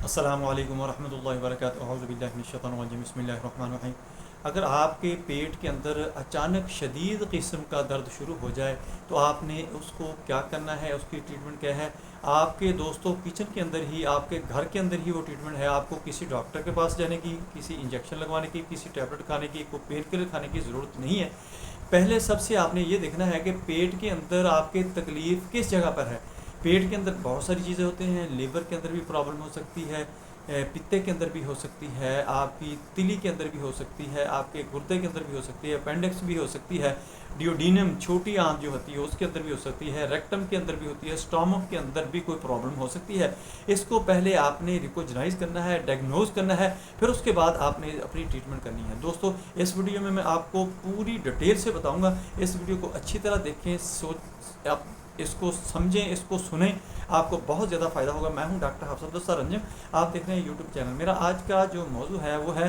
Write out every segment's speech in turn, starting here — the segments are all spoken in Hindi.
अस्सलामु अलैकुम वरहमतुल्लाहि वबरकातुहू अऊज़ु बिल्लाहि मिनश शैतानिर रजीम बिस्मिल्लाहिर रहमानिर रहीम। अगर आपके पेट के अंदर अचानक शदीद किस्म का दर्द शुरू हो जाए तो आपने उसको क्या करना है, उसकी ट्रीटमेंट क्या है। आपके दोस्तों किचन के अंदर ही, आपके घर के अंदर ही वो ट्रीटमेंट है। आपको किसी डॉक्टर के पास जाने की, किसी इंजेक्शन लगवाने की, किसी टैबलेट खाने की, कोई पेन किलर खाने की ज़रूरत नहीं है। पहले सबसे आपने ये देखना है कि पेट के अंदर आपके तकलीफ़ किस जगह पर है। पेट के अंदर बहुत सारी चीज़ें होती हैं। लीवर के अंदर भी प्रॉब्लम हो सकती है, पित्ते के अंदर भी हो सकती है, आपकी तिली के अंदर भी हो सकती है, आपके गुर्दे के अंदर भी हो सकती है, अपेंडिक्स भी हो सकती है, डियोडीनम छोटी आंत जो होती है उसके अंदर भी हो सकती है, रेक्टम के अंदर भी होती है, स्टोमक के अंदर भी कोई प्रॉब्लम हो सकती है। इसको पहले आपने रिकॉग्नाइज करना है, डायग्नोज करना है, फिर उसके बाद आपने अपनी ट्रीटमेंट करनी है। दोस्तों, इस वीडियो में मैं आपको पूरी डिटेल से बताऊँगा। इस वीडियो को अच्छी तरह देखें, आप इसको समझें, इसको सुनें, आपको बहुत ज़्यादा फ़ायदा होगा। मैं हूं डॉक्टर हफसत रंजन, आप देख रहे हैं यूट्यूब चैनल। मेरा आज का जो मौजू है वो है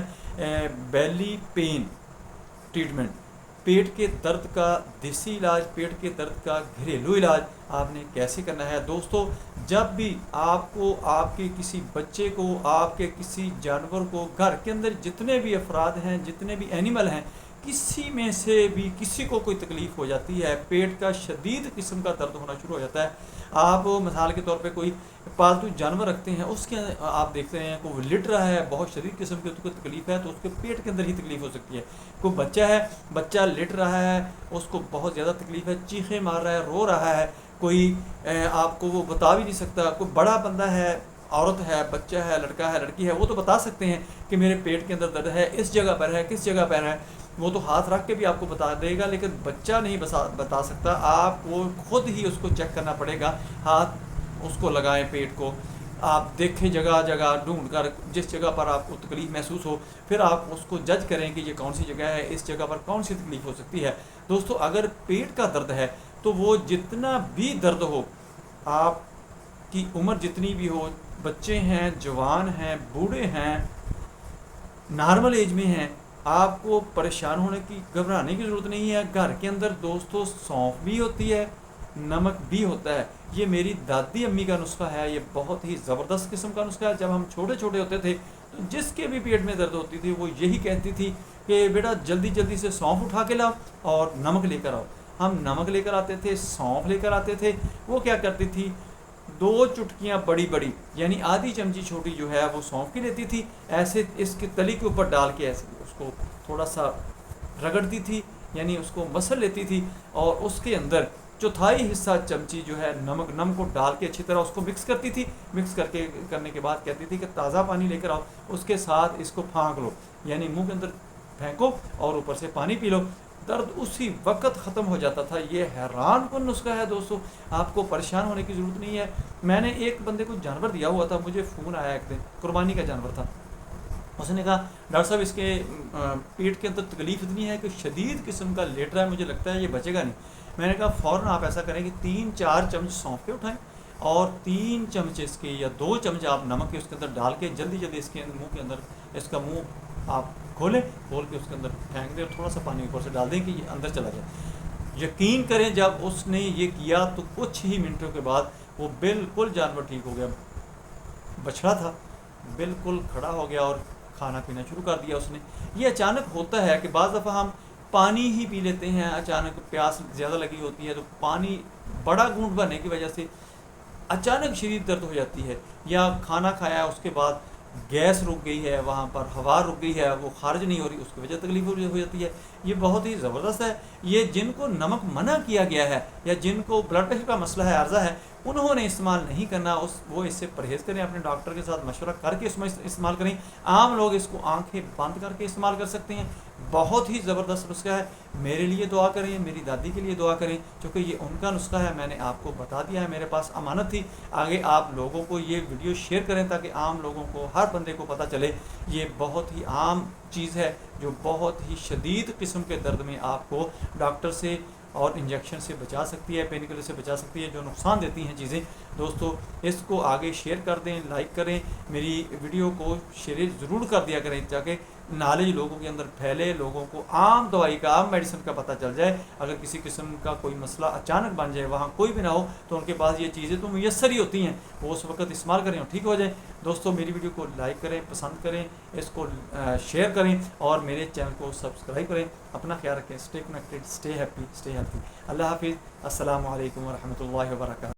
बेली पेन ट्रीटमेंट। पेट के दर्द का देसी इलाज, पेट के दर्द का घरेलू इलाज आपने कैसे करना है। दोस्तों, जब भी आपको आपके किसी बच्चे को, आपके किसी जानवर को, घर के अंदर जितने भी अफराद हैं, जितने भी एनिमल हैं, किसी में से भी किसी को कोई तकलीफ़ हो जाती है, पेट का शदीद किस्म का दर्द होना शुरू हो जाता है। आप मिसाल के तौर पे कोई पालतू जानवर रखते हैं, उसके आप देखते हैं कोई लिट रहा है, बहुत शदीद किस्म की उसको तकलीफ़ है, तो उसके पेट के अंदर ही तकलीफ़ हो सकती है। कोई बच्चा है, बच्चा लिट रहा है, उसको बहुत ज़्यादा तकलीफ़ है, चीखें मार रहा है, रो रहा है, कोई आपको वो बता भी नहीं सकता। कोई बड़ा बंदा है, औरत है, बच्चा है, लड़का है, लड़की है, वो तो बता सकते हैं कि मेरे पेट के अंदर दर्द है, इस जगह पर है, किस जगह पर है, वो तो हाथ रख के भी आपको बता देगा। लेकिन बच्चा नहीं बता सकता, आपको खुद ही उसको चेक करना पड़ेगा। हाथ उसको लगाएं पेट को, आप देखें जगह जगह ढूंढ कर, जिस जगह पर आपको तकलीफ़ महसूस हो, फिर आप उसको जज करें कि ये कौन सी जगह है, इस जगह पर कौन सी तकलीफ़ हो सकती है। दोस्तों, अगर पेट का दर्द है तो वो जितना भी दर्द हो, आपकी उम्र जितनी भी हो, बच्चे हैं, जवान हैं, बूढ़े हैं, नॉर्मल एज में हैं, आपको परेशान होने की, घबराने की ज़रूरत नहीं है। घर के अंदर दोस्तों सौंफ भी होती है, नमक भी होता है। ये मेरी दादी अम्मी का नुस्खा है, ये बहुत ही ज़बरदस्त किस्म का नुस्खा है। जब हम छोटे छोटे होते थे तो जिसके भी पेट में दर्द होती थी वो यही कहती थी कि बेटा जल्दी जल्दी से सौंफ उठा के लाओ और नमक लेकर आओ। हम नमक लेकर आते थे, सौंफ लेकर आते थे। वो क्या करती थी, 2 चुटकियाँ बड़ी बड़ी, यानी आधी चमची छोटी जो है वो सौंफ की लेती थी, ऐसे इसके तली के ऊपर डाल के ऐसे उसको थोड़ा सा रगड़ती थी, यानी उसको मसल लेती थी, और उसके अंदर चौथाई हिस्सा चमची जो है नमक को डाल के अच्छी तरह उसको मिक्स करती थी। मिक्स करने के बाद कहती थी कि ताज़ा पानी लेकर आओ, उसके साथ इसको फाँक लो, यानी मुंह के अंदर फेंको और ऊपर से पानी पी लो। दर्द उसी वक्त ख़त्म हो जाता था। ये हैरान कुन नुस्खा है दोस्तों, आपको परेशान होने की ज़रूरत नहीं है। मैंने एक बंदे को जानवर दिया हुआ था, मुझे फ़ोन आया एक दिन, कुर्बानी का जानवर था। उसने कहा डॉक्टर साहब इसके पेट के अंदर तकलीफ़ इतनी है कि शदीद किस्म का लेट रहा है, मुझे लगता है ये बचेगा नहीं। मैंने कहा फ़ौरन आप ऐसा करें कि 3-4 चम्मच सौंफ के उठाएं और 3 चम्मच इसके या 2 चम्मच आप नमक के उसके अंदर डाल के जल्दी जल्दी इसके मुंह के अंदर, इसका मुंह आप खोलें, खोल के उसके अंदर फेंक दें और थोड़ा सा पानी ऊपर से डाल दें कि ये अंदर चला जाए। यकीन करें, जब उसने ये किया तो कुछ ही मिनटों के बाद वो बिल्कुल जानवर ठीक हो गया। बछड़ा था, बिल्कुल खड़ा हो गया और खाना पीना शुरू कर दिया उसने। ये अचानक होता है कि बाज़ दफ़ा हम पानी ही पी लेते हैं, अचानक प्यास ज़्यादा लगी होती है तो पानी बड़ा घूंट भरने की वजह से अचानक शदीद दर्द हो जाती है, या खाना खाया उसके बाद गैस रुक गई है, वहाँ पर हवा रुक गई है, वो खारिज नहीं हो रही, उसकी वजह तकलीफ हो जाती है। ये बहुत ही ज़बरदस्त है। ये जिनको नमक मना किया गया है या जिनको ब्लड प्रेशर का मसला है, अर्जा है, उन्होंने इस्तेमाल नहीं करना, वो इससे परहेज़ करें, अपने डॉक्टर के साथ मशवरा करके इसमें इस्तेमाल करें। आम लोग इसको आंखें बंद करके इस्तेमाल कर सकते हैं। बहुत ही ज़बरदस्त नुस्खा है। मेरे लिए दुआ करें, मेरी दादी के लिए दुआ करें, क्योंकि ये उनका नुस्खा है, मैंने आपको बता दिया है, मेरे पास अमानत थी। आगे आप लोगों को ये वीडियो शेयर करें ताकि आम लोगों को, हर बंदे को पता चले। ये बहुत ही आम चीज़ है जो बहुत ही शदीद किस्म के दर्द में आपको डॉक्टर से और इंजेक्शन से बचा सकती है, पेन किलर से बचा सकती है, जो नुकसान देती हैं चीज़ें। दोस्तों, इसको आगे शेयर कर दें, लाइक करें, मेरी वीडियो को शेयर ज़रूर कर दिया करें ताकि नॉलेज लोगों के अंदर फैले, लोगों को आम दवाई का, आम मेडिसिन का पता चल जाए। अगर किसी किस्म का कोई मसला अचानक बन जाए, वहाँ कोई भी ना हो, तो उनके पास ये चीज़ें तो मुयस्सर ही होती हैं, वो उस वक्त इस्तेमाल करें और ठीक हो जाए। दोस्तों, मेरी वीडियो को लाइक करें, पसंद करें, इसको शेयर करें और मेरे चैनल को सब्सक्राइब करें। अपना ख्याल रखें। Stay connected, stay happy, stay healthy. Allah हाफिज़। अस्सलामु अलैकुम व रहमतुल्लाहि व बरकातहू।